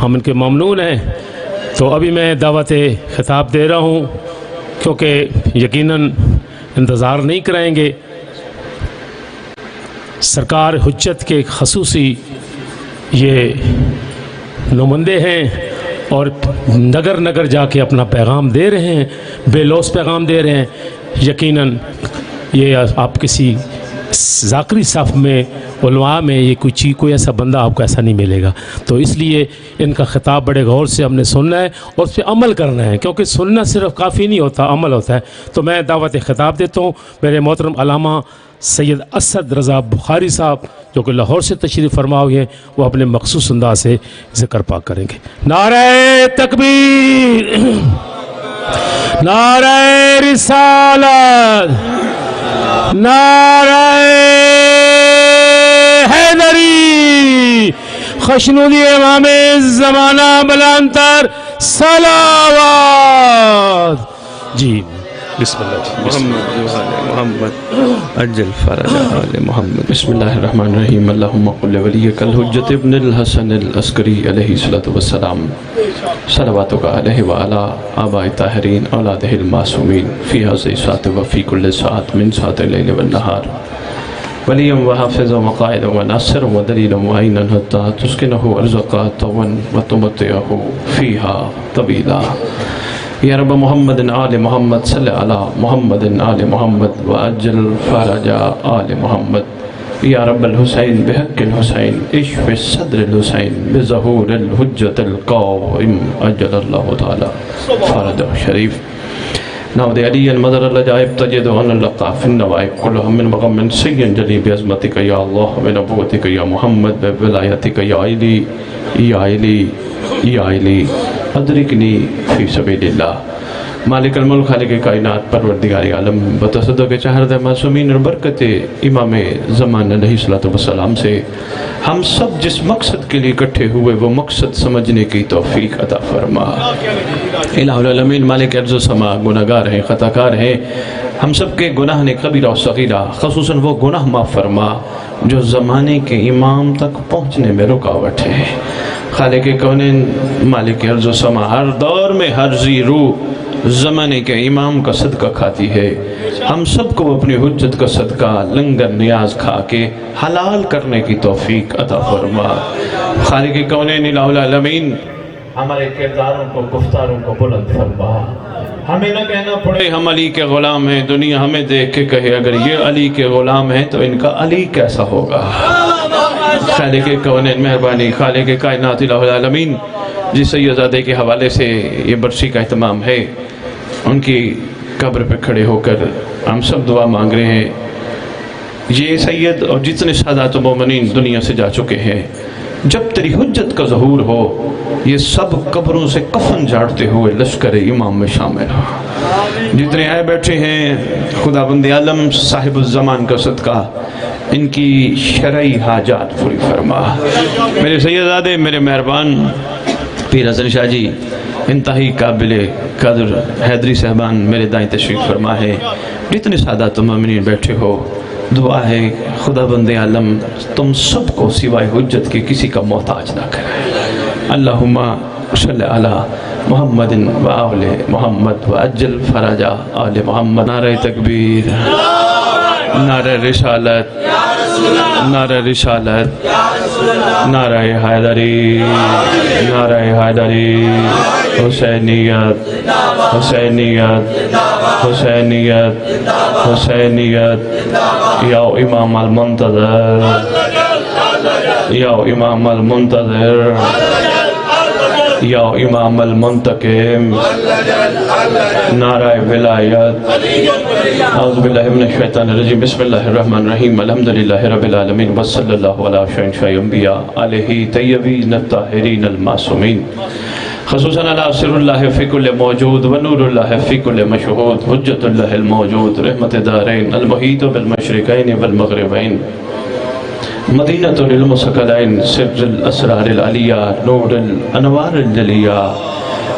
ہم ان کے ممنون ہیں۔ تو ابھی میں دعوت خطاب دے رہا ہوں، کیونکہ یقیناً انتظار نہیں کرائیں گے۔ سرکار حجت کے خصوصی یہ نمائندے ہیں اور نگر نگر جا کے اپنا پیغام دے رہے ہیں، بے لوث پیغام دے رہے ہیں۔ یقیناً یہ آپ کسی ذاکری صف میں علماء میں یہ کوئی ایسا بندہ آپ کو ایسا نہیں ملے گا۔ تو اس لیے ان کا خطاب بڑے غور سے ہم نے سننا ہے اور اس پہ عمل کرنا ہے، کیونکہ سننا صرف کافی نہیں ہوتا، عمل ہوتا ہے۔ تو میں دعوت خطاب دیتا ہوں میرے محترم علامہ سید اسد رضا بخاری صاحب، جو کہ لاہور سے تشریف فرما ہوئے ہیں، وہ اپنے مخصوص انداز سے ذکر پاک کریں گے۔ نعرہ تکبیر، نعرہ رسالت، نعرہ حیدری، خشنودی امام زمانہ بلندتر صلوات۔ جی بسم اللہ۔ محمد اجل فرج آل محمد۔ بسم اللہ الرحمن الرحیم۔ اللہم قل ولیک الحجۃ ابن الحسن العسکری علیہ الصلوۃ والسلام، صلواتک علیہ وعلی آباء الطاہرین اولادہ المعصومین، فی ہذہ الساعۃ وفی کل ساعۃ من ساعات اللیل والنہار، ولیا وحافظا وقائدا وناصرا ودلیلا وعینا حتی تسکنہ ارزقا طوا وتمتعہ فیہا طویلا۔ یا رب محمد آل محمد صلی علی محمد آل محمد وعجل فرج آل محمد۔ یا رب الحسین بحق الحسین اشف صدر الحسین بظہور الحجت القائم اجل اللہ تعالی فرج شریف۔ نعود علی المدر العجائب تجد ان اللقاء فی النوائب کل ہم من مغم سین جلی بعظمتک یا اللہ بنبوتک یا محمد بولایتک یا علی یا علی یا علی ادرکنی فی سبیل اللہ۔ مالک الملک، خالق کائنات، پروردگار عالم، بتصدق چہرد معصومین اور برکت امام زمان علیہ السلام سے ہم سب جس مقصد کے لیے اکٹھے ہوئے وہ مقصد سمجھنے کی توفیق عطا فرما۔ الہ العالمین، مالک ارض و سما، گناہگار ہیں، خطاکار ہیں، ہم سب کے گناہ نے کبیرہ و صغیرہ، خصوصاً وہ گناہ معاف فرما جو زمانے کے امام تک پہنچنے میں رکاوٹ ہے۔ خالق کونین، مالک ارض و سما، ہر دور میں ہر ذی روح زمانے کے امام کا صدقہ کھاتی ہے۔ ہم سب کو اپنی حجت کا صدقہ لنگر نیاز کھا کے حلال کرنے کی توفیق عطا فرما۔ خالق کونین الہ العالمین، ہمارے کرداروں کو، گفتاروں کو بلند فرما۔ ہمیں نہ کہنا پڑے ہم علی کے غلام ہیں، دنیا ہمیں دیکھ کے کہے اگر یہ علی کے غلام ہیں تو ان کا علی کیسا ہوگا۔ خالق کونین مہربانی، خالق کائنات الہ العالمین، جس سیدزادے کے حوالے سے یہ برسی کا اہتمام ہے، ان کی قبر پہ کھڑے ہو کر ہم سب دعا مانگ رہے ہیں۔ یہ سید اور جتنے سادات و مومنین دنیا سے جا چکے ہیں، جب تیری حجت کا ظہور ہو یہ سب قبروں سے کفن جھاڑتے ہوئے لشکر امام میں شامل ہو۔ جتنے آئے بیٹھے ہیں، خدا بند عالم صاحب الزمان کا صدقہ ان کی شرعی حاجات پوری فرما۔ میرے سیدزادے، میرے مہربان پیر حسن شاہ جی، انتہائی قابل قدر حیدری صاحبان میرے دائیں تشریف فرما ہے، جتنے سادات و مومنین بیٹھے ہو، دعا ہے خدا بند عالم تم سب کو سوائے حجت کے کسی کا محتاج نہ کرے۔ اللہم صلی علی محمد و آل محمد و عجل فرج آل محمد۔ نعرہ تکبیر، نعرہ رسالت، نعرہ رسالت، نعرہ حیدری، نعرہ حیدری، حسینیت، حسینیت، حسینیت، حسینیت، یا امام المنتظر، یا امام المنتظر، یا امام المنتقم، نعرہ ولایت۔ اعوذ باللہ من الشیطان الرجیم، بسم اللہ الرحمن الرحیم، الحمدللہ رب العالمین، وصلی اللہ علی شہنشاہ انبیاء علیہ طیبین الطاہرین المعصومین، خصوصاً علی سر اللہ فی کل موجود و نور اللہ فی کل مشہود، حجت اللہ الموجود، رحمت دارین، المحیط بالمشرقین والمغربین، مدینۃ للمثقلین، سر الاسرار العلیہ، نور الانوار الجلیہ،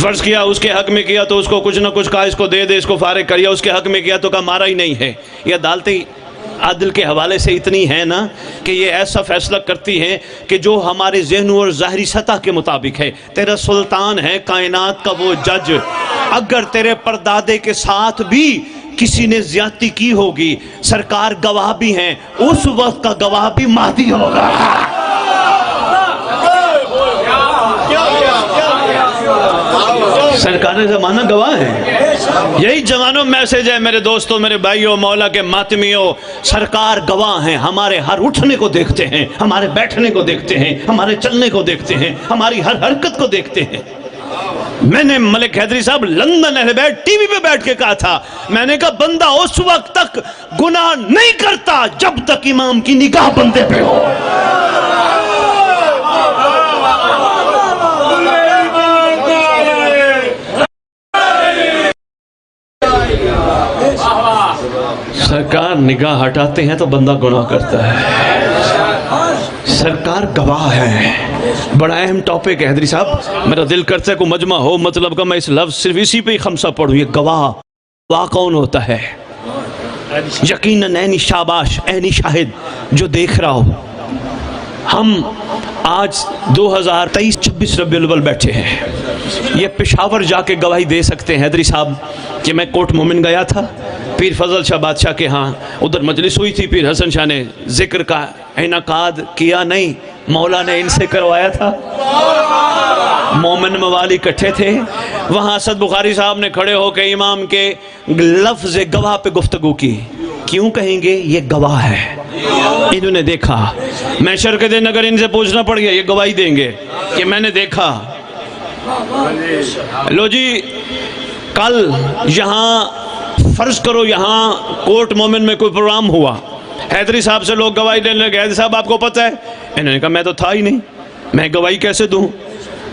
فرض کیا اس کے حق میں کیا تو اس کو کچھ نہ کچھ کہا اس کو دے دے، اس کو فارغ کر، یا اس کے حق میں کیا تو کہا مارا ہی نہیں ہے. یہ عدالتیں عدل کے حوالے سے اتنی ہیں نا کہ یہ ایسا فیصلہ کرتی ہیں کہ جو ہمارے ذہنوں اور ظاہری سطح کے مطابق ہے. تیرا سلطان ہے کائنات کا وہ جج، اگر تیرے پردادے کے ساتھ بھی کسی نے زیادتی کی ہوگی، سرکار گواہ بھی ہیں، اس وقت کا گواہ بھی مہدی ہوگا. سرکار زمانہ گواہ ہے. یہی جوانوں میسج ہے میرے دوستوں، میرے بھائیوں، مولا کے ماتمیوں. سرکار گواہ ہیں، ہمارے ہر اٹھنے کو دیکھتے ہیں، ہمارے بیٹھنے کو دیکھتے ہیں، ہمارے چلنے کو دیکھتے ہیں، ہماری ہر حرکت کو دیکھتے ہیں. میں نے ملک حیدری صاحب لندن اہل بیت ٹی وی پہ بیٹھ کے کہا تھا، میں نے کہا بندہ اس وقت تک گناہ نہیں کرتا جب تک امام کی نگاہ بندے پہ ہو. سرکار نگاہ ہٹاتے ہیں تو بندہ گناہ کرتا ہے. سرکار گواہ ہے. بڑا اہم ٹاپک ہے حیدری صاحب. میرا دل کرتا ہے کوئی مجمع ہو مطلب کا میں اس لفظ صرف اسی پہ ہی خمسہ پڑھوں. یہ گواہ، گواہ کون ہوتا ہے؟ یقیناً عینی شاباش، عینی شاہد جو دیکھ رہا ہو. ہم آج 2023 26 ربیع الاول بیٹھے ہیں. یہ پشاور جا کے گواہی دے سکتے ہیں حیدری صاحب کہ میں کوٹ مومن گیا تھا، پیر فضل شاہ بادشاہ کے ہاں ادھر مجلس ہوئی تھی، پیر حسن شاہ نے ذکر کا انعقاد کیا نہیں، مولا نے ان سے کروایا تھا. مومن موالی اکٹھے تھے وہاں. اسد بخاری صاحب نے کھڑے ہو کے امام کے لفظ گواہ پہ گفتگو کی. کیوں کہیں گے؟ یہ گواہ ہے، انہوں نے دیکھا. میں شرکت دن اگر ان سے پوچھنا پڑ گیا یہ گواہی دیں گے کہ میں نے دیکھا. لو جی، کل یہاں فرض کرو یہاں کوٹ مومن میں کوئی پروگرام ہوا، حیدری صاحب سے لوگ گواہی دینے لگے، حیدری صاحب آپ کو پتہ ہے؟ انہوں نے کہا میں تو تھا ہی نہیں، میں گواہی کیسے دوں؟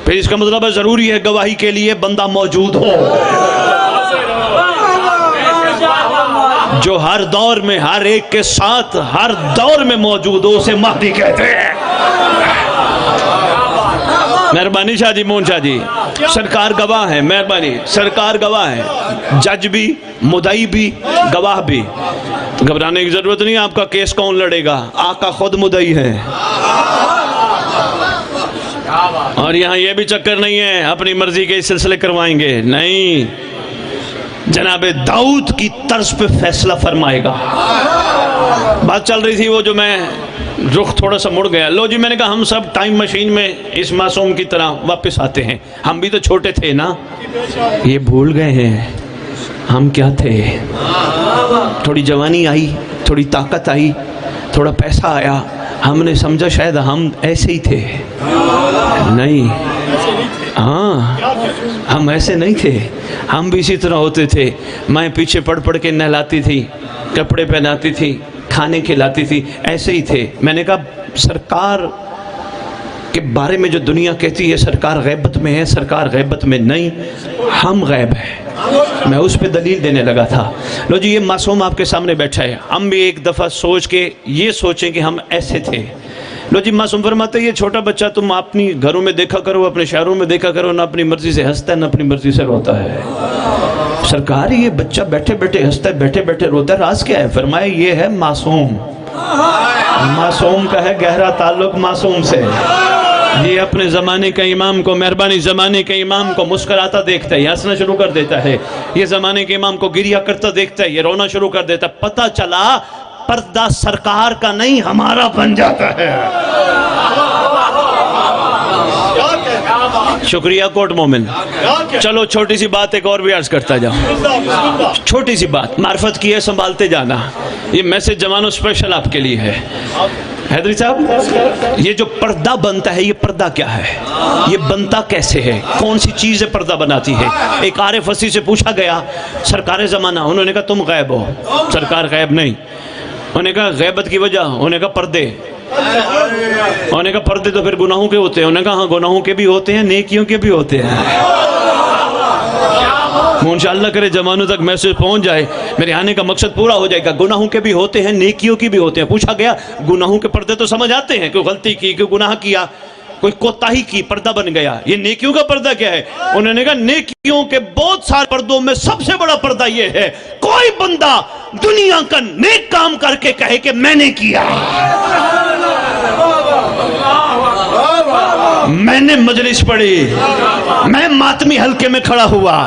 پھر اس کا مطلب ہے ضروری ہے گواہی کے لیے بندہ موجود ہو جو ہر دور میں ہر ایک کے ساتھ ہر دور میں موجود ہو، اسے مہدی کہتے ہیں. مہربانی شاہ جی، مون شاہ جی، سرکار گواہ ہے. مہربانی، سرکار گواہ ہے. جج بھی، مدعی بھی، گواہ بھی. گھبرانے کی ضرورت نہیں. آپ کا کیس کون لڑے گا؟ آقا خود مدعی ہے. اور یہاں یہ بھی چکر نہیں ہے اپنی مرضی کے سلسلے کروائیں گے، نہیں. جناب داؤد کی طرز پہ فیصلہ فرمائے گا. بات چل رہی تھی وہ جو میں رخ تھوڑا سا مڑ گیا. لو جی، میں نے کہا ہم سب ٹائم مشین میں اس معصوم کی طرح واپس آتے ہیں. ہم بھی تو چھوٹے تھے نا، یہ بھول گئے ہیں ہم کیا تھے. تھوڑی جوانی آئی، تھوڑی طاقت آئی، تھوڑا پیسہ آیا، ہم نے سمجھا شاید ہم ایسے ہی تھے. نہیں، ہاں ہم ایسے نہیں تھے. ہم بھی اسی طرح ہوتے تھے. میں پیچھے پڑھ پڑھ کے نہلاتی تھی، کپڑے پہناتی تھی، کھانے کھلاتی تھی، ایسے ہی تھے. میں نے کہا سرکار کے بارے میں جو دنیا کہتی ہے سرکار غیبت میں ہے، سرکار غیبت میں نہیں، ہم غیب ہیں. میں اس پہ دلیل دینے لگا تھا. لو جی، یہ معصوم آپ کے سامنے بیٹھا ہے. ہم بھی ایک دفعہ سوچ کے یہ سوچیں کہ ہم ایسے تھے. لو جی، معصوم فرماتے یہ چھوٹا بچہ تم اپنی گھروں میں دیکھا کرو، اپنے شہروں میں دیکھا کرو، نہ اپنی مرضی سے ہنستا ہے نہ اپنی مرضی سے روتا ہے. سرکار یہ بچہ بیٹھے بیٹھے ہنستا ہے، بیٹھے بیٹھے روتا ہے، راز کیا ہے؟ فرمایا یہ ہے معصوم. معصوم کا ہے گہرا تعلق معصوم سے. یہ اپنے زمانے کا امام کو، مہربانی زمانے کے امام کو مسکراتا دیکھتا ہے، یہ ہنسنا شروع کر دیتا ہے. یہ زمانے کے امام کو گریہ کرتا دیکھتا ہے، یہ رونا شروع کر دیتا ہے. پتہ چلا پردہ سرکار کا نہیں ہمارا بن جاتا ہے. شکریہ کوٹ مومن. چلو چھوٹی سی بات ایک اور بھی عرض کرتا جاؤں. چھوٹی سی بات معرفت کی ہے، سنبھالتے جانا. یہ میسج جوانوں اسپیشل آپ کے لیے ہے. حیدری صاحب، یہ جو پردہ بنتا ہے یہ پردہ کیا ہے؟ یہ بنتا کیسے ہے؟ کون سی چیز پردہ بناتی ہے؟ ایک عارف وسیع سے پوچھا گیا سرکار زمانہ، انہوں نے کہا تم غیب ہو. سرکار غیب نہیں. انہوں نے کہا غیبت کی وجہ؟ انہوں نے کہا پردے. انہوں نے کہا پردے تو پھر گناہوں کے ہوتے ہیں. انہوں نے کہا ہاں گناہوں کے بھی ہوتے ہیں، نیکیوں کے بھی ہوتے ہیں. انشاءاللہ کرے جوانوں تک میسج پہنچ جائے، میرے آنے کا مقصد پورا ہو جائے گا. گناہوں کے بھی ہوتے ہیں، نیکیوں کی بھی ہوتے ہیں. پوچھا گیا گناہوں کے پردے تو سمجھ آتے ہیں، کوئی غلطی کی، کوئی گناہ کیا. کوئی کوتاہی کی پردہ بن گیا. یہ نیکیوں کا پردہ کیا ہے؟ انہوں نے کہا نیکیوں کے بہت سارے پردوں میں سب سے بڑا پردہ یہ ہے کوئی بندہ دنیا کا نیک کام کر کے کہے کہ میں نے کیا, میں نے مجلس پڑھی, میں ماتمی حلقے میں کھڑا ہوا,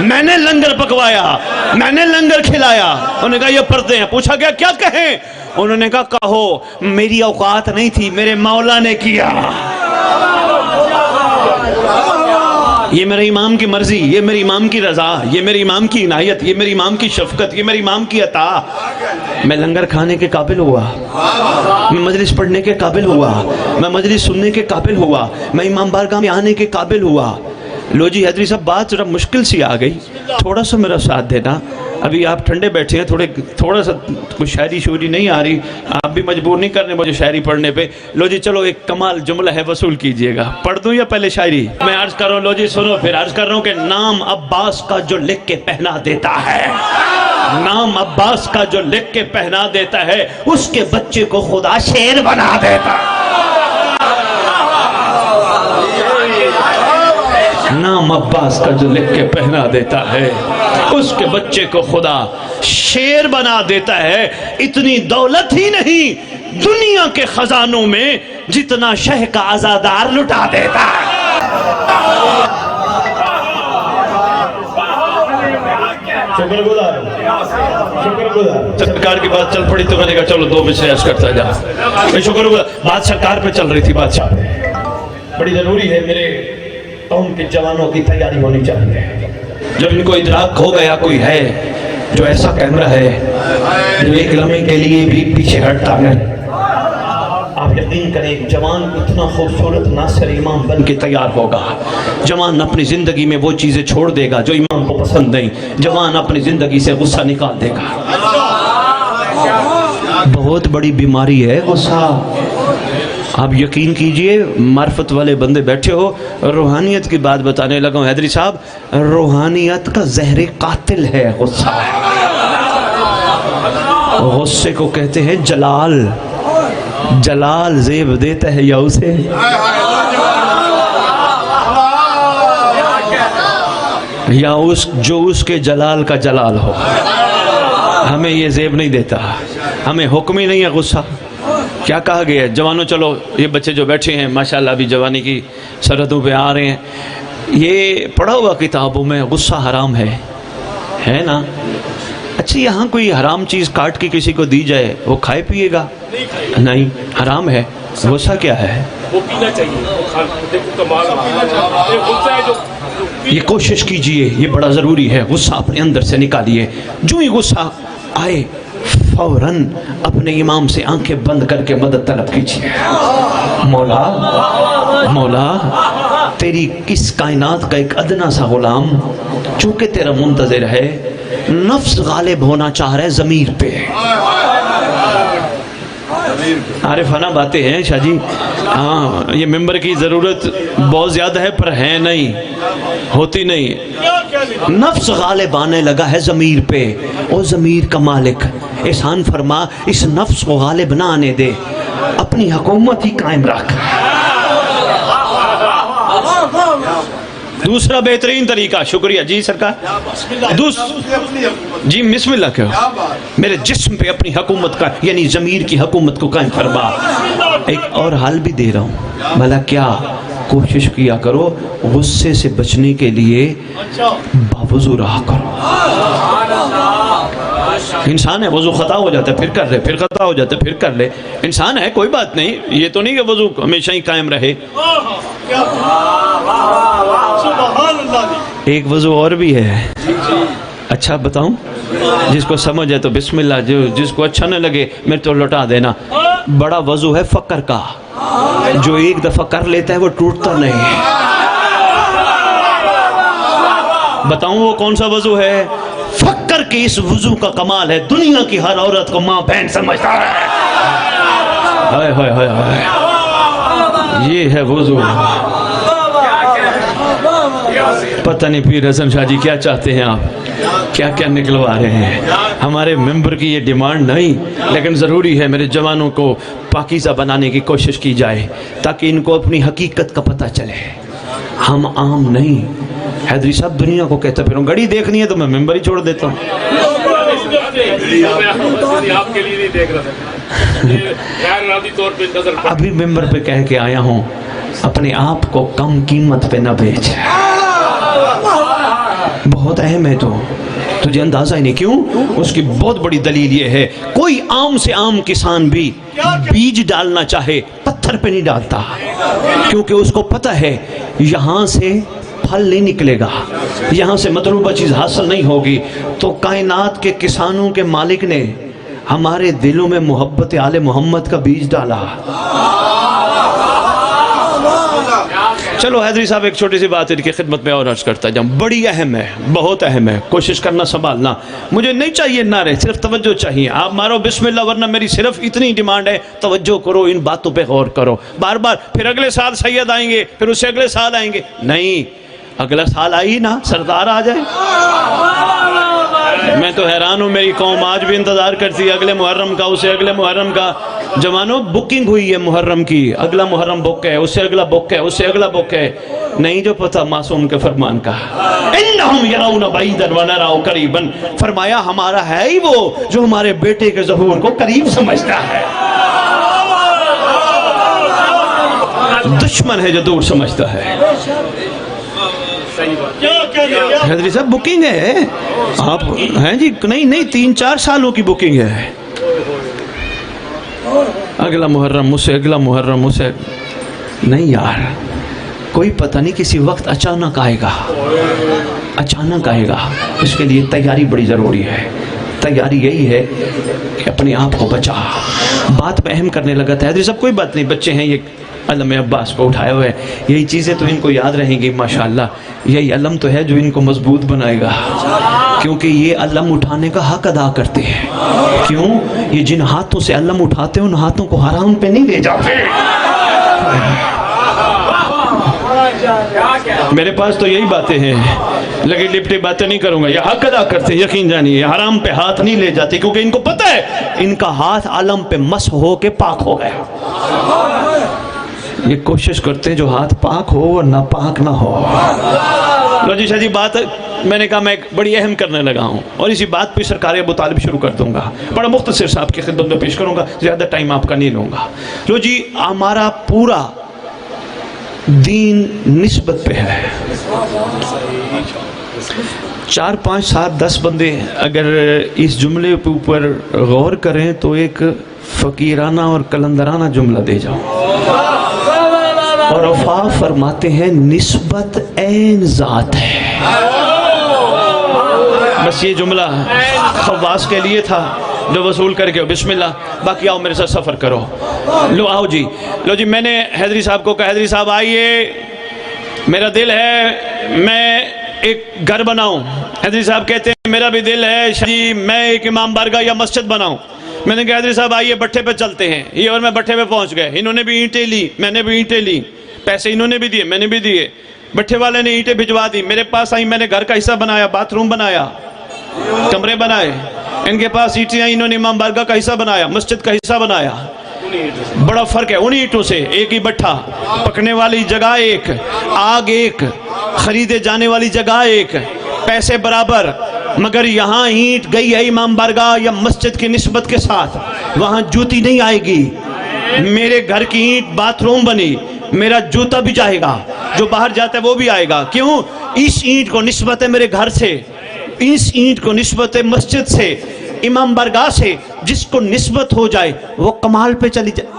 میں نے لنگر پکوایا, میں نے لنگر کھلایا. انہوں نے کہا یہ پردے ہیں. پوچھا گیا کیا کہیں؟ انہوں نے کہا کہو میری اوقات نہیں تھی, میرے مولا نے کیا. یہ میرے امام کی مرضی, یہ میرے امام کی رضا, یہ میرے امام کی عنایت, یہ میرے امام کی شفقت, یہ میرے امام کی عطا. میں لنگر کھانے کے قابل ہوا, میں مجلس پڑھنے کے قابل ہوا, میں مجلس سننے کے قابل ہوا, میں امام بارگاہ میں آنے کے قابل ہوا. لو جی حیدری صاحب بات ذرا مشکل سی آ گئی, تھوڑا سا میرا ساتھ دینا. ابھی آپ ٹھنڈے بیٹھے ہیں, تھوڑا سا کوئی شاعری شوری نہیں آ رہی, آپ بھی مجبور نہیں کرنے مجھے شاعری پڑھنے پہ. لو جی چلو ایک کمال جملہ ہے وصول کیجئے گا. پڑھ دوں یا پہلے شاعری؟ میں عرض کر رہا ہوں, لو جی سنو, پھر عرض کر رہا ہوں کہ نام عباس کا جو لکھ کے پہنا دیتا ہے, نام عباس کا جو لکھ کے پہنا دیتا ہے, اس کے بچے کو خدا شیر بنا دیتا ہے. نام عباس کا جو لکھ کے پہنا دیتا ہے, اس کے بچے کو خدا شیر بنا دیتا ہے. اتنی دولت ہی نہیں دنیا کے خزانوں میں جتنا شہ کا عزادار لٹا دیتا ہے. شکر گزار سرکار کی بات چل پڑی تو میں نے کہا چلو 2 منٹ سے عرض کرتا جا. شکر گزار بات سرکار پہ چل رہی تھی, بادشاہ بڑی ضروری ہے. میرے قوم کے جوانوں کی تیاری ہونی چاہیے. جب ان کو ادراک ہو گیا کوئی ہے جو ایسا کیمرہ ہے جو ایک لمحے کے لیے بھی پیچھے ہٹتا نہیں, آپ یقین کریں ایک جوان اتنا خوبصورت ناصر امام بن کے تیار ہوگا. جوان اپنی زندگی میں وہ چیزیں چھوڑ دے گا جو امام کو پسند نہیں. جوان اپنی زندگی سے غصہ نکال دے گا. بہت بڑی بیماری ہے غصہ. آپ یقین کیجئے, معرفت والے بندے بیٹھے ہو, روحانیت کی بات بتانے لگا ہوں. حیدری صاحب روحانیت کا زہر قاتل ہے غصہ. غصے کو کہتے ہیں جلال. جلال زیب دیتا ہے یا اسے, یا جو اس کے جلال کا جلال ہو. ہمیں یہ زیب نہیں دیتا, ہمیں حکم ہی نہیں ہے غصہ. کیا کہا گیا ہے؟ جوانوں چلو, یہ بچے جو بیٹھے ہیں ماشاءاللہ ابھی جوانی کی سرحدوں پہ آ رہے ہیں, یہ پڑھا ہوا کتابوں میں غصہ حرام ہے نا. اچھا یہاں کوئی حرام چیز کاٹ کے کسی کو دی جائے وہ کھائے پیے گا؟ نہیں, حرام ہے. غصہ کیا ہے؟ وہ پینا چاہیے. یہ کوشش کیجئے, یہ بڑا ضروری ہے. غصہ اپنے اندر سے نکالیے. جو ہی غصہ آئے فوراً اپنے امام سے آنکھیں بند کر کے مدد طلب کیجئے. مولا تیری کس کائنات کا ایک ادنا سا غلام چونکہ تیرا منتظر ہے, نفس غالب ہونا چاہ رہا ہے ضمیر پہ. عارفانہ باتیں ہیں شاہ جی. ہاں یہ ممبر کی ضرورت بہت زیادہ ہے پر ہے نہیں, ہوتی نہیں. نفس غالب آنے لگا ہے ضمیر پہ. او ضمیر کا مالک احسان فرما, اس نفس کو غالب نہ آنے دے, اپنی حکومت ہی قائم رکھ. دوسرا بہترین طریقہ, شکریہ جی سرکار, جی بسم اللہ کہو, میرے جسم پہ اپنی حکومت کا یعنی ضمیر کی حکومت کو قائم فرما. ایک اور حال بھی دے رہا ہوں, بھلا کیا کوشش کیا کرو غصے سے بچنے کے لیے باوضو رہا کرو. انسان ہے, وضو خطا ہو جاتا ہے پھر کر لے, پھر خطا ہو جاتا ہے پھر کر لے. انسان ہے, کوئی بات نہیں, یہ تو نہیں کہ وضو ہمیشہ ہی قائم رہے. ایک وضو اور بھی ہے, اچھا بتاؤں, جس کو سمجھ ہے تو بسم اللہ, جس کو اچھا نہ لگے میرے تو لوٹا دینا. بڑا وضو ہے فقر کا, جو ایک دفعہ کر لیتا ہے وہ ٹوٹتا نہیں. بتاؤں وہ کون سا وضو ہے؟ فقر کے اس وضو کا کمال ہے, دنیا کی ہر عورت کو ماں بہن سمجھتا ہے. ہائے ہائے ہائے ہائے, یہ ہے وضو. پتہ نہیں پیر حسن شاہ جی کیا چاہتے ہیں آپ. کیا کیا نکلوا رہے ہیں. ہمارے ممبر کی یہ ڈیمانڈ نہیں، لیکن ضروری ہے میرے جوانوں کو پاکیزہ بنانے کی کوشش کی جائے تاکہ ان کو اپنی حقیقت کا پتہ چلے. ہم عام نہیں. حیدری صاحب دنیا کو کہتا پھر گڑی دیکھنی ہے تو میں ممبر ہی چھوڑ دیتا ہوں. ابھی ممبر پہ کہہ کے آیا ہوں اپنے آپ کو کم قیمت پہ نہ بیچ. بہت اہم ہے تو تجھے اندازہ ہی نہیں. کیوں؟ اس کی بہت بڑی دلیل یہ ہے کوئی عام سے عام کسان بھی بیج ڈالنا چاہے پتھر پہ نہیں ڈالتا، کیونکہ اس کو پتہ ہے یہاں سے پھل نہیں نکلے گا، یہاں سے مطلوبہ چیز حاصل نہیں ہوگی. تو کائنات کے کسانوں کے مالک نے ہمارے دلوں میں محبت آل محمد کا بیج ڈالا. چلو حیدری صاحب ایک چھوٹی سی بات ان کی خدمت میں اور عرض کرتا جاؤں، بڑی اہم ہے، بہت اہم ہے. کوشش کرنا سنبھالنا. مجھے نہیں چاہیے نعرے، صرف توجہ چاہیے. آپ مارو بسم اللہ، ورنہ میری صرف اتنی ڈیمانڈ ہے توجہ کرو، ان باتوں پہ غور کرو. بار بار پھر اگلے سال سید آئیں گے، پھر اس سے اگلے سال آئیں گے، نہیں. اگلا سال آئی نا سردار آ جائے. میں تو حیران ہوں، میری قوم آج بھی انتظار کرتی ہے اگلے محرم کا، اسے اگلے محرم کا. جوانوں بکنگ ہوئی ہے محرم کی، اگلا محرم بک ہے، اس سے اگلا بک ہے، اس سے اگلا بک ہے. نہیں جو پتہ معصوم کے فرمان کا. انہم یرون بعیدا ونراہ قریبا. فرمایا ہمارا ہے ہی وہ جو ہمارے بیٹے کے ظہور کو قریب سمجھتا ہے، دشمن ہے جو دور سمجھتا ہے. حیدری صاحب بکنگ ہے آپ ہیں جی؟ نہیں 3-4 سالوں کی بکنگ ہے. اگلا محرم، اسے اگلا محرم، اسے نہیں. یار کوئی پتہ نہیں، کسی وقت اچانک آئے گا، اچانک آئے گا. اس کے لیے تیاری بڑی ضروری ہے. تیاری یہی ہے کہ اپنے آپ کو بچا. بات پہ اہم کرنے لگا تھا حیدری صاحب. کوئی بات نہیں، بچے ہیں، یہ علم عباس کو اٹھائے ہوئے، یہی چیزیں تو ان کو یاد رہیں گی ماشاءاللہ. یہی علم تو ہے جو ان کو مضبوط بنائے گا، کیونکہ یہ علم اٹھانے کا حق ادا کرتے ہیں. کیوں؟ یہ جن ہاتھوں سے علم اٹھاتے ہیں ان ہاتھوں کو حرام پہ نہیں لے جاتے. میرے پاس تو یہی باتیں ہیں، لگی لپٹی باتیں نہیں کروں گا. یہ حق ادا کرتے ہیں، یقین جانیے. حرام پہ ہاتھ نہیں لے جاتے کیونکہ ان کو پتہ ہے ان کا ہاتھ علم پہ مس ہو کے پاک ہو گیا. یہ کوشش کرتے ہیں جو ہاتھ پاک ہو اور ناپاک نہ ہو. لو جی شاہ جی، بات میں نے کہا میں ایک بڑی اہم کرنے لگا ہوں، اور اسی بات پہ سرکار ابو طالب شروع کر دوں گا. بڑا مختصر صاحب کی خدمت میں پیش کروں گا، زیادہ ٹائم آپ کا نہیں لوں گا. لو جی، ہمارا پورا دین نسبت پہ ہے. 4 5 7 10 بندے اگر اس جملے پہ اوپر غور کریں تو ایک فقیرانہ اور کلندرانہ جملہ دے جاؤں. اور وفا فرماتے ہیں نسبت عین ذات ہے. بس یہ جملہ خواص کے لیے تھا جو وصول کر کے بسم اللہ. باقی آؤ میرے ساتھ سفر کرو. لو آؤ جی. لو جی، میں نے حیدری صاحب کو کہا حیدری صاحب آئیے، میرا دل ہے میں ایک گھر بناؤں. حیدری صاحب کہتے ہیں میرا بھی دل ہے جی میں ایک امام بارگاہ یا مسجد بناؤں. میں نے کہا حیدری صاحب آئیے بٹھے پہ چلتے ہیں. یہ اور میں بٹھے پہ پہنچ گئے. انہوں نے بھی اینٹیں لی، میں نے بھی اینٹیں لی، پیسے انہوں نے بھی دیے، میں نے بھی دیے. بٹھے والے نے اینٹیں بھجوا دی، میرے پاس آئی، میں نے گھر کا حصہ بنایا، باتھ روم بنایا، کمرے بنائے. ان کے پاس اینٹیں آئی، انہوں نے امام بارگاہ کا حصہ بنایا، مسجد کا حصہ بنایا. بڑا فرق ہے انہی اینٹوں سے. ایک ہی بٹھا، پکنے والی جگہ ایک، آگ ایک، خریدے جانے والی جگہ ایک، پیسے برابر. مگر یہاں اینٹ گئی ہے امام بارگاہ یا مسجد کی نسبت کے ساتھ، وہاں جوتی نہیں آئے گی. میرے گھر کی اینٹ باتھ روم بنی، میرا جوتا بھی جائے گا، جو باہر جاتا ہے وہ بھی آئے گا. کیوں؟ اس اینٹ کو نسبت ہے میرے گھر سے، اس اینٹ کو نسبت ہے مسجد سے، امام بارگاہ سے. جس کو نسبت ہو جائے وہ کمال پہ چلی جائے.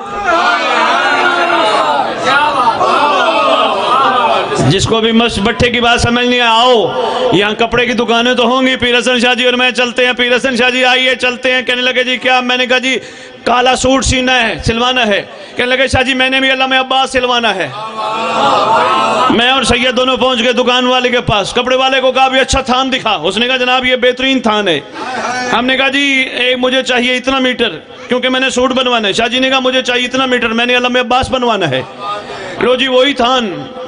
جس کو بھی بٹھے کی بات سمجھ نہیں آؤ، یہاں کپڑے کی دکانیں تو ہوں گی. پیر حسن شاہ جی اور میں چلتے ہیں. پیر حسن شاہ جی آئیے چلتے ہیں. کہنے لگے جی کیا؟ میں نے کہا جی کالا سوٹ سینا ہے، سلوانا ہے. کہنے لگے شاہ جی میں نے بھی علامہ عباس سلوانا ہے. میں اور سید دونوں پہنچ گئے دکان والے کے پاس. کپڑے والے کو کہا بھی اچھا تھان دکھا. اس نے کہا جناب یہ بہترین تھان ہے. ہم نے کہا جی مجھے چاہیے اتنا میٹر کیونکہ میں نے سوٹ بنوانا ہے. شاہ جی نے کہا مجھے چاہیے اتنا میٹر، میں نے علامہ عباس بنوانا ہے. لو جی وہی تھان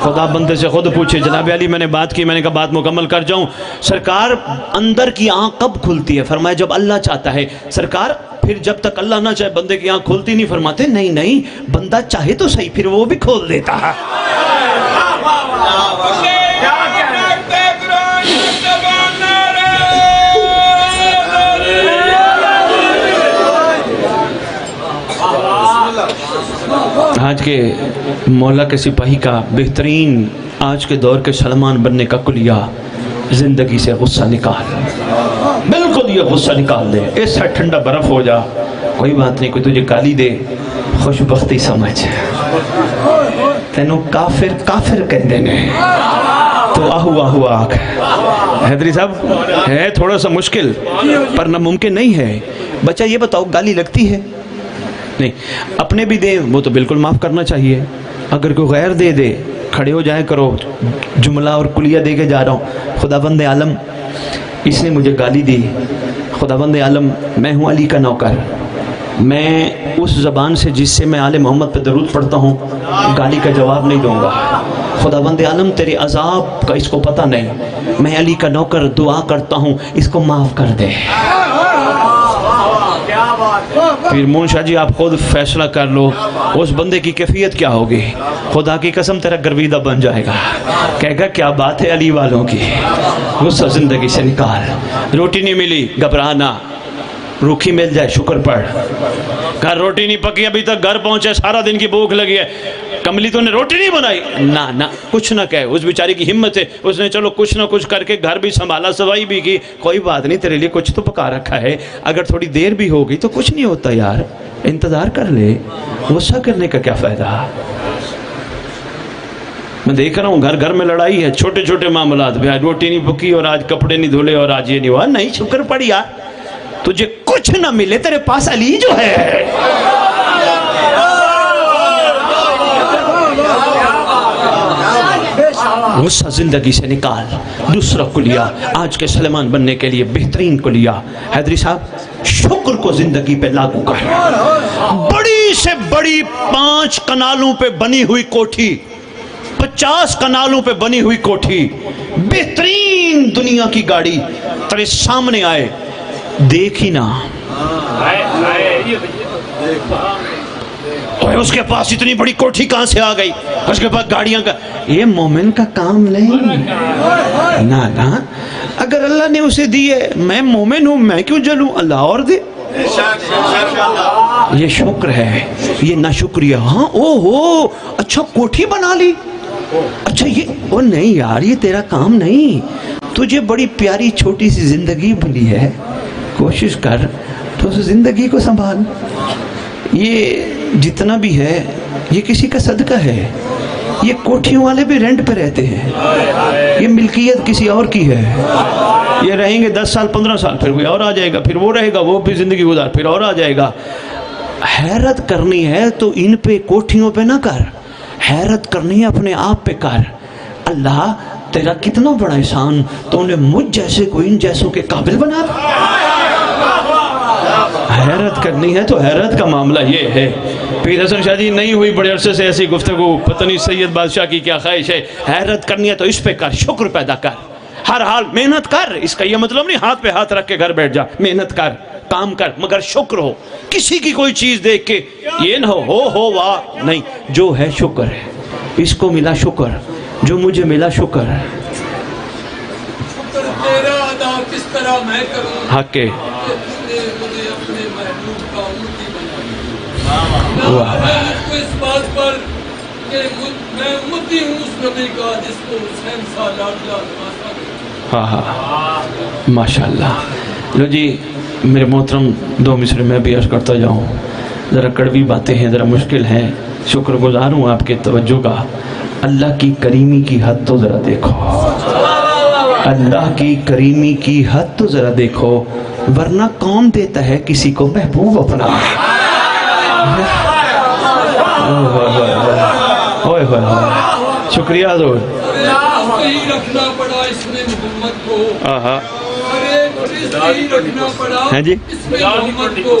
خدا بندے سے خود پوچھے. جناب علی میں نے بات کی, میں نے کہا بات مکمل کر جاؤں. سرکار اندر کی آنکھ کب کھلتی ہے؟ فرمایا جب اللہ چاہتا ہے. سرکار پھر جب تک اللہ نہ چاہے بندے کی آنکھ کھلتی نہیں؟ فرماتے نہیں نہیں, بندہ چاہے تو صحیح پھر وہ بھی کھول دیتا ہے. آج کے مولا کے سپاہی کا بہترین آج کے دور کے سلمان بننے کا کلیہ زندگی سے غصہ نکال. بالکل یہ غصہ نکال دے. ایسا ٹھنڈا برف ہو جا, کوئی بات نہیں, کوئی تجھے گالی دے خوش بختی سمجھ, تینوں کافر کافر کہہ دینے تو آہو آہو آکھ. حیدری صاحب ہے تھوڑا سا مشکل پر ناممکن نہیں ہے. بچہ یہ بتاؤ گالی لگتی ہے؟ نہیں. اپنے بھی دے وہ تو بالکل معاف کرنا چاہیے. اگر کوئی غیر دے دے کھڑے ہو جائے کرو. جملہ اور کلیہ دے کے جا رہا ہوں. خداوند عالم اس نے مجھے گالی دی. خداوند عالم میں ہوں علی کا نوکر, میں اس زبان سے جس سے میں آل محمد پہ درود پڑھتا ہوں گالی کا جواب نہیں دوں گا. خداوند عالم تیرے عذاب کا اس کو پتہ نہیں, میں علی کا نوکر دعا کرتا ہوں اس کو معاف کر دے. پھر مون شاہ جی آپ خود فیصلہ کر لو اس بندے کی کیفیت کیا ہوگی. خدا کی قسم تیرا گرویدہ بن جائے گا, کہے گا کیا بات ہے علی والوں کی. غصہ زندگی سے نکال. روٹی نہیں ملی گھبرانا, روکھی مل جائے شکر پڑھ. گھر روٹی نہیں پکی ابھی تک گھر پہنچے, سارا دن کی بھوک لگی ہے, کملی تو نے روٹی نہیں بنائی, نہ کچھ نہ کہے. اس بیچاری کی ہمت ہے, اس نے چلو کچھ نہ کچھ کر کے گھر بھی سنبھالا, صفائی بھی کی. کوئی بات نہیں, تیرے لیے کچھ تو پکا رکھا ہے, اگر تھوڑی دیر بھی ہوگی تو کچھ نہیں ہوتا یار, انتظار کر لے. غصہ کرنے کا کیا فائدہ. میں دیکھ رہا ہوں گھر گھر میں لڑائی ہے, چھوٹے چھوٹے معاملات پہ. آج روٹی نہیں پکی اور آج کپڑے نہیں دھلے اور آج یہ نہیں ہوا. نہیں, شکر پڑ یار, تجھے کچھ نہ ملے تیرے پاس علی جو ہے. غصہ زندگی سے نکال. دوسرا کلیہ آج کے سلمان بننے کے لیے بہترین کلیہ حیدری صاحب, شکر کو زندگی پہ لاگو کر. بڑی سے بڑی 5 کنالوں پہ بنی ہوئی کوٹھی, 50 کنالوں پہ بنی ہوئی کوٹھی, بہترین دنیا کی گاڑی تیرے سامنے آئے, دیکھ ہی نہ. اس کے پاس اتنی بڑی کوٹھی کہاں سے آ گئی, اس کے پاس گاڑیاں کا. یہ مومن کا کام نہیں. نہ اگر اللہ نے اسے دی ہے, میں مومن ہوں, میں کیوں جلوں, اللہ اور دے. یہ شکر ہے, یہ ناشکریہ. ہاں او ہو اچھا کوٹھی بنا لی, اچھا یہ او نہیں یار, یہ تیرا کام نہیں. تجھے بڑی پیاری چھوٹی سی زندگی ملی ہے, کوشش کر تو اس زندگی کو سنبھال. یہ جتنا بھی ہے یہ کسی کا صدقہ ہے. یہ کوٹھیوں والے بھی رینٹ پہ رہتے ہیں, یہ ملکیت کسی اور کی ہے. یہ رہیں گے 10 سال 15 سال, پھر کوئی اور آ جائے گا, پھر وہ رہے گا, وہ بھی زندگی گزار, پھر اور آ جائے گا. حیرت کرنی ہے تو ان پہ کوٹھیوں پہ نہ کر, حیرت کرنی ہے اپنے آپ پہ کر. اللہ تیرا کتنا بڑا احسان, تو نے مجھ جیسے کو ان جیسوں کے قابل بنا. حیرت کرنی ہے تو حیرت کا معاملہ یہ ہے. پیر حسن شاہ جی نہیں ہوئی بڑے عرصے سے ایسی گفتگو, پتہ نہیں سید بادشاہ کی کیا خواہش ہے. حیرت کرنی ہے تو اس پہ کر, شکر پیدا کر, ہر حال محنت کر. اس کا یہ مطلب نہیں ہاتھ پہ ہاتھ رکھ کے گھر بیٹھ جا, محنت کر, کام کر, مگر شکر ہو. کسی کی کوئی چیز دیکھ کے یہ نہ ہو واہ, نہیں, جو ہے شکر ہے. اس کو ملا شکر, جو مجھے ملا شکر ہے. شکر تیرا ادا کس طرح میں کروں, حق کے مجھے اپنے محبوب کا امتی بنا. میں مجھ کو اس بات پر کہ میں امتی ہوں اس نبی کا جس کو حسین سا لاڈلا نوازا. ہاں ماشاءاللہ. لو جی میرے محترم, 2 مصرے میں بھی عرض کرتا جاؤں. ذرا کڑوی باتیں ہیں, ذرا مشکل ہیں, شکر گزار ہوں آپ کے توجہ کا. اللہ کی کریمی کی حد تو ذرا دیکھو, اللہ کی کریمی کی حد تو ذرا دیکھو, ورنہ کون دیتا ہے کسی کو محبوب اپنا. شکریہ حضور. رکھنا پڑا اس میں محمد کو, رکھنا پڑا جی اس میں محمد کو.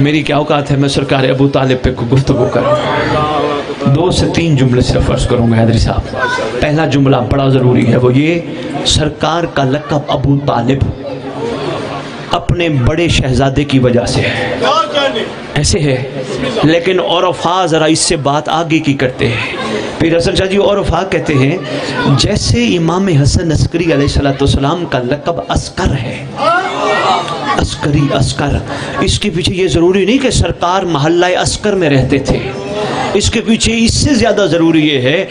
میری کیا اوقات ہے میں سرکار ابو طالب پہ گفتگو کروں. 2 سے 3 جملے صرف عرض کروں گا حیدری صاحب. پہلا جملہ بڑا ضروری ہے، وہ یہ سرکار کا لقب ابو طالب اپنے بڑے شہزادے کی وجہ سے ہے، ایسے ہے. لیکن عرفاء ذرا اس سے بات آگے کی کرتے ہیں. پھر حسن شاہ جی عرفاء کہتے ہیں جیسے امام حسن عسکری علیہ السلام کا لقب عسکر ہے، عسکری عسکر، اس کے پیچھے یہ ضروری نہیں کہ سرکار محلہ عسکر میں رہتے تھے، اس کے پیچھے اس سے زیادہ ضروری یہ ہے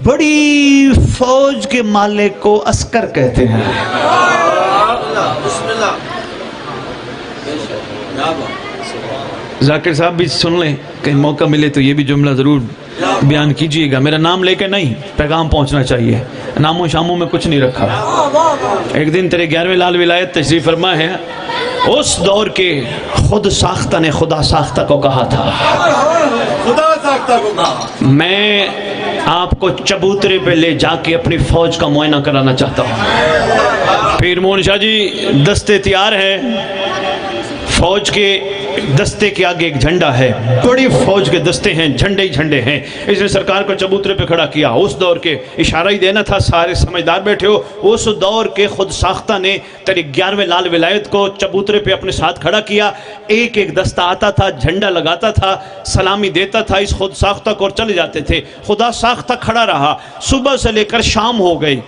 بڑی فوج کے مالک کو عسکر کہتے ہیں. ذاکر صاحب بھی سن لیں، کہیں موقع ملے تو یہ بھی جملہ ضرور بیان کیجئے گا. میرا نام لے کے نہیں، پیغام پہنچنا چاہیے. ناموں شاموں میں کچھ نہیں رکھا. ایک دن تیرے 11ویں لال ولایت تشریف فرما ہے، اس دور کے خود ساختہ نے خدا ساختہ کو کہا تھا، خدا ساختہ کو کہا میں آپ کو چبوترے پہ لے جا کے اپنی فوج کا معائنہ کرانا چاہتا ہوں. پیر مون شاہ جی دستے تیار ہیں، فوج کے دستے کے آگے ایک جھنڈا ہے، بڑی فوج کے دستے ہیں، جھنڈے ہی جھنڈے ہیں. اس نے سرکار کو چبوترے پہ کھڑا کیا. اس دور کے اشارہ ہی دینا تھا، سارے سمجھدار بیٹھے ہو. اس دور کے خود ساختہ نے تیری 11ویں لال ولایت کو چبوترے پہ اپنے ساتھ کھڑا کیا. ایک ایک دستہ آتا تھا، جھنڈا لگاتا تھا، سلامی دیتا تھا اس خود ساختہ کو اور چلے جاتے تھے. خدا ساختہ کھڑا رہا. صبح سے لے کر شام ہو گئی.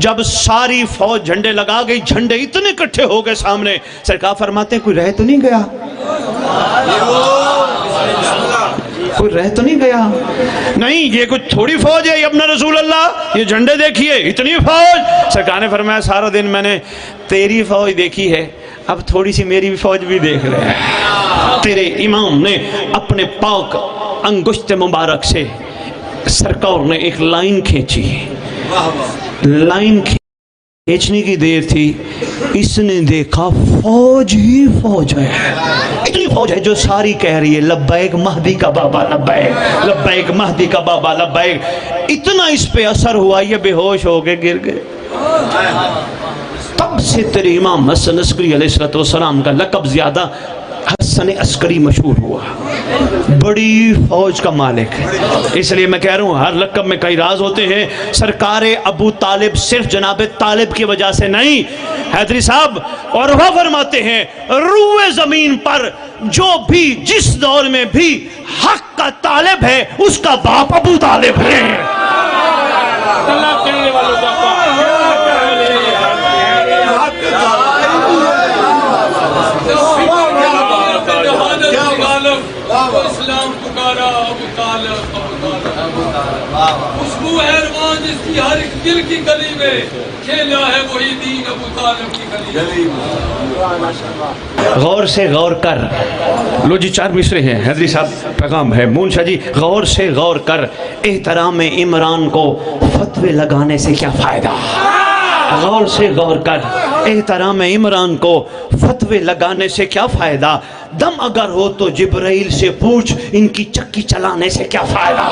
جب ساری فوج جھنڈے لگا گئی، جھنڈے اتنے اکٹھے ہو گئے سامنے، سرکار فرماتے ہیں کوئی رہ تو نہیں گیا، کوئی رہ تو نہیں گیا؟ نہیں، یہ کچھ تھوڑی فوج ہے یہ اپنا رسول اللہ، یہ جھنڈے دیکھیے اتنی فوج. سرکار نے فرمایا سارا دن میں نے تیری فوج دیکھی ہے، اب تھوڑی سی میری فوج بھی دیکھ رہے ہیں. تیرے امام نے اپنے پاک انگشت مبارک سے سرکار نے ایک لائن کھینچی. لائن کھینچنے کی دیر تھی، اس نے دیکھا فوج ہی فوج ہے. اتنی فوج ہے جو ساری کہہ رہی ہے لبیک مہدی کا بابا لبیک، لبیک مہدی کا بابا لبیک. اتنا اس پہ اثر ہوا یہ بے ہوش ہو کے گر گئے. تب سے تیرے امام حسن عسکری علیہ السلام کا لقب زیادہ حسن عسکری مشہور ہوا، بڑی فوج کا مالک. اس لیے میں کہہ رہا ہوں ہر لقب میں کئی راز ہوتے ہیں. سرکار ابو طالب صرف جناب طالب کی وجہ سے نہیں. حیدری صاحب اور وہ فرماتے ہیں روئے زمین پر جو بھی جس دور میں بھی حق کا طالب ہے اس کا باپ ابو طالب ہے. اسلام پکارا ابو طالب، ابو طالب خوشبو ہے روان جس کی ہر ایک دل کی گلی میں، کھیلا ہے وہی دین ابو طالب کی گلی. غور سے غور کر لو جی، 4 مصرے ہیں. حیدری صاحب پیغام ہے. مون شاہ جی غور سے غور کر، احترام عمران کو فتوے لگانے سے کیا فائدہ. غور سے غور کر، احترام عمران کو فتوے لگانے سے کیا فائدہ. دم اگر ہو تو جبرائیل سے پوچھ، ان کی چکی چلانے سے کیا فائدہ.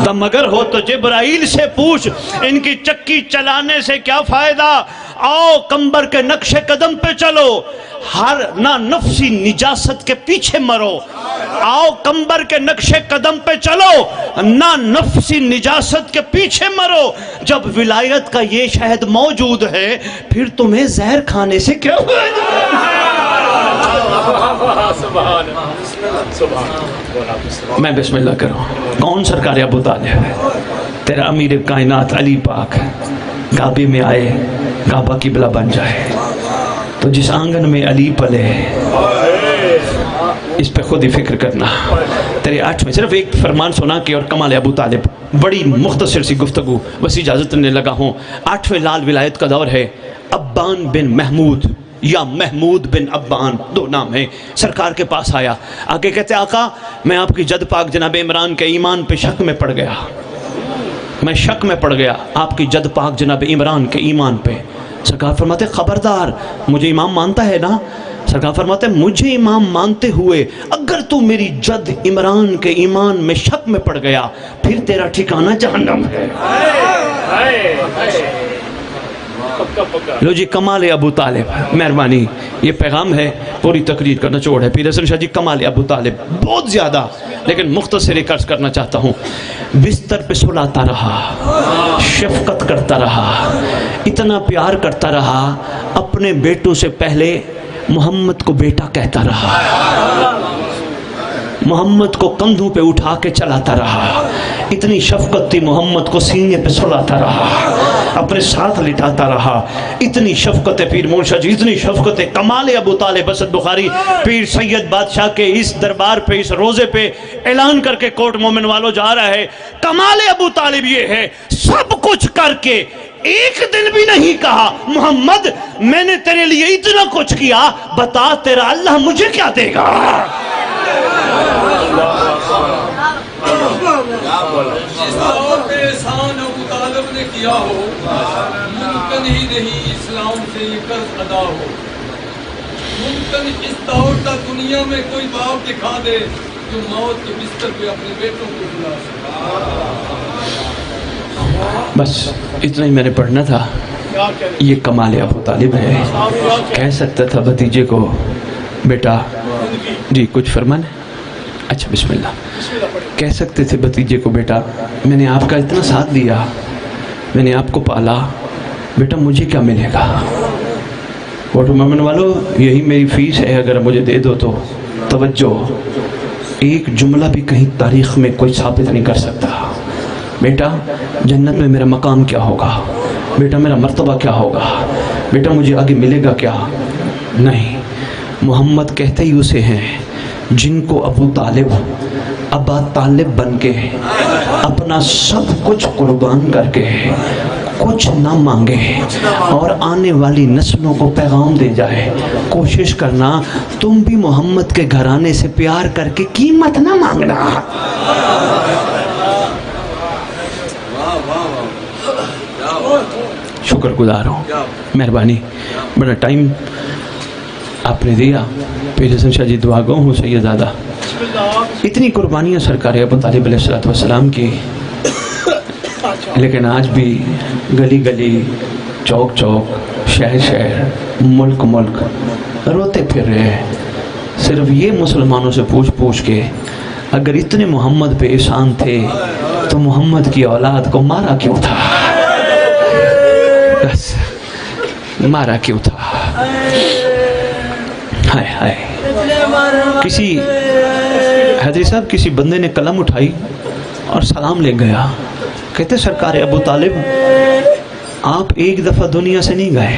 دم اگر ہو تو جبرائیل سے پوچھ، ان کی چکی چلانے سے کیا فائدہ. آؤ کمبر کے نقش قدم پہ چلو، ہر نہ نفسی نجاست کے پیچھے مرو. آؤ کمبر کے نقش قدم پہ چلو، نہ نفسی نجاست کے پیچھے مرو. جب ولایت کا یہ شہد موجود ہے پھر تمہیں زہر کھانے سے کیا فائدہ. میں بسم اللہ کروں. کون سرکار ابو طالب؟ تیرا امیر کائنات علی پاک کعبے میں آئے، کعبہ قبلہ بن جائے تو جس آنگن میں علی پلے اس پہ خود ہی فکر کرنا. تیرے 8 میں صرف ایک فرمان سنا کے اور کمال ابو طالب، بڑی مختصر سی گفتگو بس اجازت نے لگا ہوں. 8ویں لال ولایت کا دور ہے. ابان بن محمود یا محمود بن ابان، 2 نام ہیں. سرکار کے پاس آیا، آگے کہتے آقا میں آپ کی جد پاک جناب عمران کے ایمان پہ شک میں پڑ گیا، میں شک میں پڑ گیا آپ کی جد پاک جناب عمران کے ایمان پہ. سرکار فرماتے خبردار، مجھے امام مانتا ہے نا. سرکار فرماتے مجھے امام مانتے ہوئے اگر تو میری جد عمران کے ایمان میں شک میں پڑ گیا پھر تیرا ٹھکانہ جہنم ہے. لو جی کمال ابو طالب، مہربانی یہ پیغام ہے، پوری تقریر کا نچوڑ ہے۔ پیر حسن شاہ جی کمال ابو طالب بہت زیادہ، لیکن مختصر ایک عرض کرنا چاہتا ہوں۔ بستر پہ سلاتا رہا، شفقت کرتا رہا، اتنا پیار کرتا رہا، اپنے بیٹوں سے پہلے محمد کو بیٹا کہتا رہا، محمد کو کندھوں پہ اٹھا کے چلاتا رہا، اتنی شفقت تھی، محمد کو سینے پہ سلاتا رہا، اپنے ساتھ لٹاتا رہا، اتنی شفقت ہے پیر مورشا جی، اتنی شفقت ہے۔ کمال ابو طالب اسد بخاری پیر سید بادشاہ کے اس دربار پہ، اس روزے پہ اعلان کر کے کوٹ مومن والوں جا رہا ہے، کمال ابو طالب یہ ہے سب کچھ کر کے ایک دن بھی نہیں کہا محمد میں نے تیرے لیے اتنا کچھ کیا، بتا تیرا اللہ مجھے کیا دے گا۔ جس طور پہ احسان ابو طالب نے کیا ہو، ممکن ہی نہیں اسلام سے یہ قرض ادا ہو۔ ممکن اس طور تک دنیا میں کوئی باپ دکھا دے جو موت کے بستر پہ اپنے بیٹوں کو بلا سکتا۔ بس اتنا ہی میں نے پڑھنا تھا۔ یہ کمال ابو طالب ہے۔ کہہ سکتا تھا بھتیجے کو بیٹا جی کچھ فرمان ہے؟ اچھا بسم اللہ۔ کہہ سکتے تھے بھتیجے کو بیٹا میں نے آپ کا اتنا ساتھ دیا، میں نے آپ کو پالا، بیٹا مجھے کیا ملے گا؟ کوٹ مومن والو یہی میری فیس ہے، اگر مجھے دے دو تو توجہ، ایک جملہ بھی کہیں تاریخ میں کوئی ثابت نہیں کر سکتا۔ بیٹا جنت میں میرا مقام کیا ہوگا، بیٹا میرا مرتبہ کیا ہوگا، بیٹا مجھے آگے ملے گا کیا؟ نہیں، محمد کہتے ہی اسے ہیں جن کو ابو طالب ابا طالب بن کے اپنا سب کچھ قربان کر کے کچھ نہ مانگے اور آنے والی نسلوں کو پیغام دے جائے۔ کوشش کرنا تم بھی محمد کے گھرانے سے پیار کر کے قیمت نہ مانگنا۔ شکر گزار ہوں، مہربانی، بڑا ٹائم آپ نے دیا۔ پیر حسن شاہ جی دعا گو ہوں سید زادہ، اتنی قربانیاں سرکار ابو طالب علیہ السلام کی، لیکن آج بھی گلی گلی، چوک چوک، شہر شہر، ملک ملک روتے پھر رہے ہیں، صرف یہ مسلمانوں سے پوچھ پوچھ کے اگر اتنے محمد پہ احسان تھے تو محمد کی اولاد کو مارا کیوں تھا؟ بس مارا کیوں تھا؟ ہائے ہائے، کسی حضرت صاحب کسی بندے نے قلم اٹھائی اور سلام لے گیا، کہتے سرکار ابو طالب آپ ایک دفعہ دنیا سے نہیں گئے،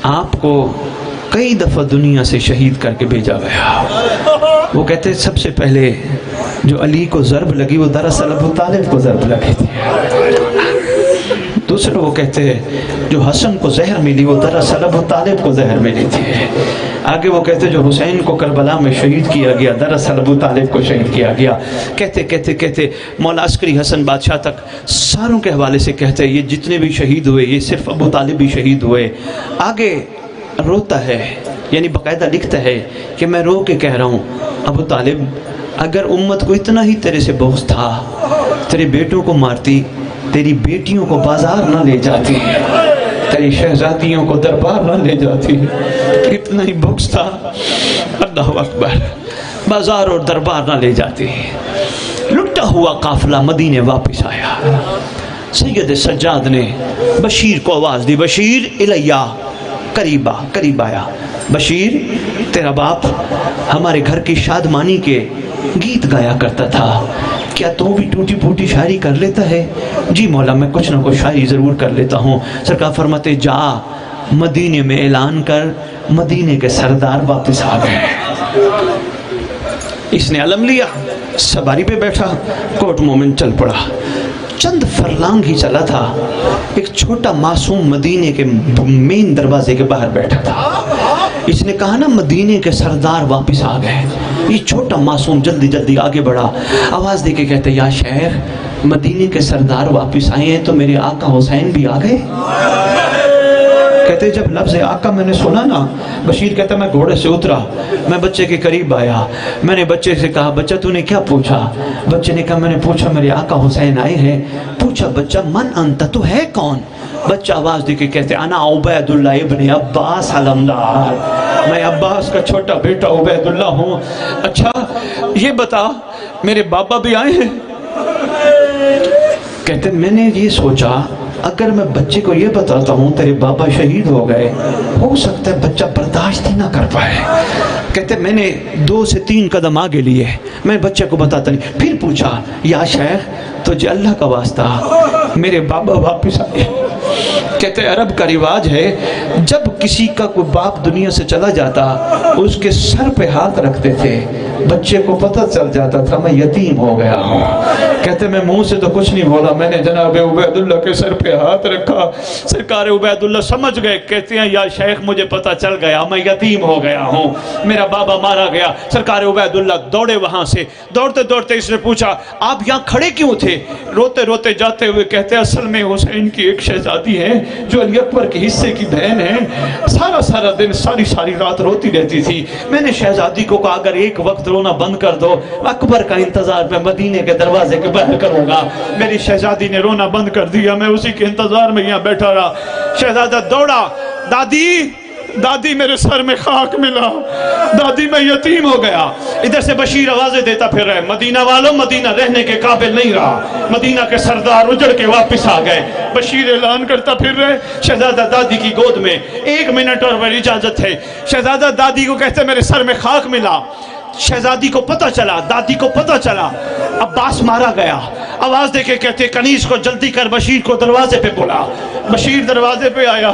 آپ کو کئی دفعہ دنیا سے شہید کر کے بھیجا گیا۔ وہ کہتے سب سے پہلے جو علی کو ضرب لگی وہ دراصل ابو طالب کو ضرب لگی تھی، دوسرے وہ کہتے ہیں جو حسن کو زہر ملی وہ دراصل ابو طالب کو زہر ملی تھی، آگے وہ کہتے جو حسین کو کربلا میں شہید کیا گیا دراصل ابو طالب کو شہید کیا گیا۔ کہتے کہتے کہتے مولا عسکری حسن بادشاہ تک ساروں کے حوالے سے کہتے یہ جتنے بھی شہید ہوئے یہ صرف ابو طالب بھی شہید ہوئے۔ آگے روتا ہے، یعنی باقاعدہ لکھتا ہے کہ میں رو کے کہہ رہا ہوں ابو طالب اگر امت کو اتنا ہی تیرے سے بغض تھا تیرے بیٹوں کو مارتی، تیری بیٹیوں کو بازار نہ لے جاتی، تیری شہزادیوں کو دربار نہ لے جاتی، اتنا ہی بغض تھا، اللہ اکبر، بازار اور دربار نہ لے جاتی۔ لٹا ہوا قافلہ مدینے واپس آیا، سید سجاد نے بشیر کو آواز دی، بشیر الیہ، قریب آیا، بشیر تیرا باپ ہمارے گھر کی شادمانی کے گیت گایا کرتا تھا، کیا تو بھی ٹوٹی پھوٹی شاعری کر لیتا ہے؟ جی مولا میں کچھ نہ کچھ شاعری ضرور کر لیتا ہوں۔ سرکار فرماتے جا مدینے میں اعلان کر مدینے کے سردار واپس آ گئے۔ اس نے علم لیا، سواری پہ بیٹھا، کوٹ مومن چل پڑا۔ چند فرلانگ ہی چلا تھا، ایک چھوٹا معصوم مدینے کے مین دروازے کے باہر بیٹھا تھا۔ اس نے کہا نا مدینے کے سردار واپس آ گئے، یہ چھوٹا معصوم جلدی جلدی آگے بڑھا، آواز دے کے کہتے یا شہر مدینے کے سردار واپس آئے ہیں تو میرے آقا حسین بھی آ گئے؟ کہتے جب لفظ آقا میں نے سنا نا، بشیر کہتا میں گھوڑے سے اترا، میں بچے کے قریب آیا، میں نے بچے سے کہا بچہ تو نے کیا پوچھا؟ بچے نے کہا میں نے پوچھا میرے آقا حسین آئے ہیں۔ پوچھا بچہ من انت، تو ہے کون؟ بچہ آواز دے کے کہتے انا عبید اللہ ابن عباس علمدار، میں عباس کا چھوٹا بیٹا عبید اللہ ہوں۔ اچھا یہ بتا میرے بابا بھی آئے ہیں؟ کہتے میں نے یہ سوچا اگر میں بچے کو یہ بتاتا ہوں تیرے بابا شہید ہو گئے، ہو سکتا ہے بچہ برداشت ہی نہ کر پائے۔ کہتے میں نے 2 سے 3 قدم آگے لیے، میں بچے کو بتاتا نہیں۔ پھر پوچھا یا شیخ تجھے اللہ کا واسطہ میرے بابا واپس آئے۔ کہتے عرب کا رواج ہے جب کسی کا کوئی باپ دنیا سے چلا جاتا اس کے سر پہ ہاتھ رکھتے تھے، بچے کو پتہ چل جاتا تھا میں یتیم ہو گیا ہوں۔ کہتے میں منہ سے تو کچھ نہیں بولا، میں نے جناب عبید اللہ کے سر پہ ہاتھ رکھا، سرکار عبید اللہ سمجھ گئے، کہتے ہیں یا شیخ مجھے پتہ چل گیا میں یتیم ہو گیا ہوں، میرا بابا مارا گیا۔ سرکار عبید اللہ دوڑے وہاں سے، دوڑتے دوڑتے اس نے پوچھا آپ یہاں کھڑے کیوں تھے؟ روتے روتے جاتے ہوئے کہتے اصل میں حسین کی ایک شہزادی ہے جو علی اکبر کے حصے کی بہن ہے، سارا دن ساری رات روتی رہتی تھی، میں نے شہزادی کو کہا اگر ایک وقت رونا بند کر دو اکبر کا انتظار میں مدینے کے دروازے کے باہر کروں گا۔ میری شہزادی نے رونا بند کر دیا، میں اسی کے انتظار میں یہاں بیٹھا رہا۔ شہزادہ دوڑا، دادی میرے سر میں خاک ملا، دادی میں یتیم ہو گیا۔ ادھر سے بشیر آوازیں دیتا پھر رہے مدینہ والوں مدینہ رہنے کے قابل نہیں رہا، مدینہ کے سردار اجڑ کے واپس آ گئے۔ بشیر اعلان کرتا پھر رہے شہزادہ دادی کی گود میں 1 منٹ اور میری اجازت ہے۔ شہزادہ دادی کو کہتے میرے سر میں خاک ملا، شہزادی کو پتہ چلا، دادی کو پتہ چلا عباس مارا گیا۔ آواز دے کے کہتے کنیز کو جلدی کر بشیر کو دروازے پہ بلا۔ بشیر دروازے پہ آیا،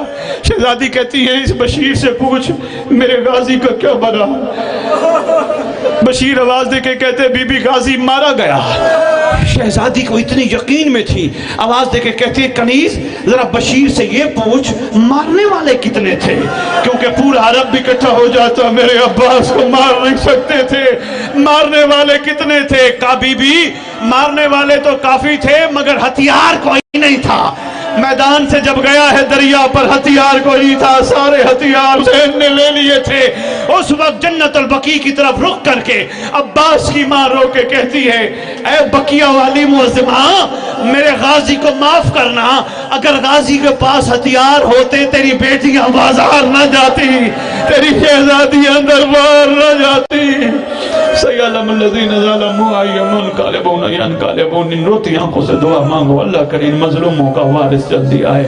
شہزادی کہتی ہے اس بشیر سے پوچھ میرے غازی کا کیا بنا۔ بشیر آواز دے کے کہتے بی بی غازی مارا گیا۔ شہزادی کو اتنی یقین میں تھی، آواز دے کے کہتے کنیز ذرا بشیر سے یہ پوچھ مارنے والے کتنے تھے، کیونکہ پورا عرب اکٹھا ہو جاتا میرے عباس کو مار نہیں سکتے تھے، مارنے والے کتنے تھے؟ کہا بی بی مارنے والے تو کافی تھے مگر ہتھیار کوئی نہیں تھا۔ میدان سے جب گیا ہے دریا پر ہتھیار کوئی نہیں تھا، سارے ہتھیار حسین نے لے لیے تھے۔ اس وقت جنت البقیع کی طرف رخ کر کے عباس کی ماں رو کے کہتی ہے اے بقیہ والی معظمہ میرے غازی کو معاف کرنا، اگر غازی کے پاس ہتھیار ہوتے تیری بیٹیاں بازار نہ جاتی، تیری شہزادیاں دربار نہ جاتی۔ سیعلم الذین ظلموا ینقلبون ینقلبون۔ ان روتی آنکھوں سے دعا مانگو اللہ کریم مظلوموں کا وارث جلدی آئے۔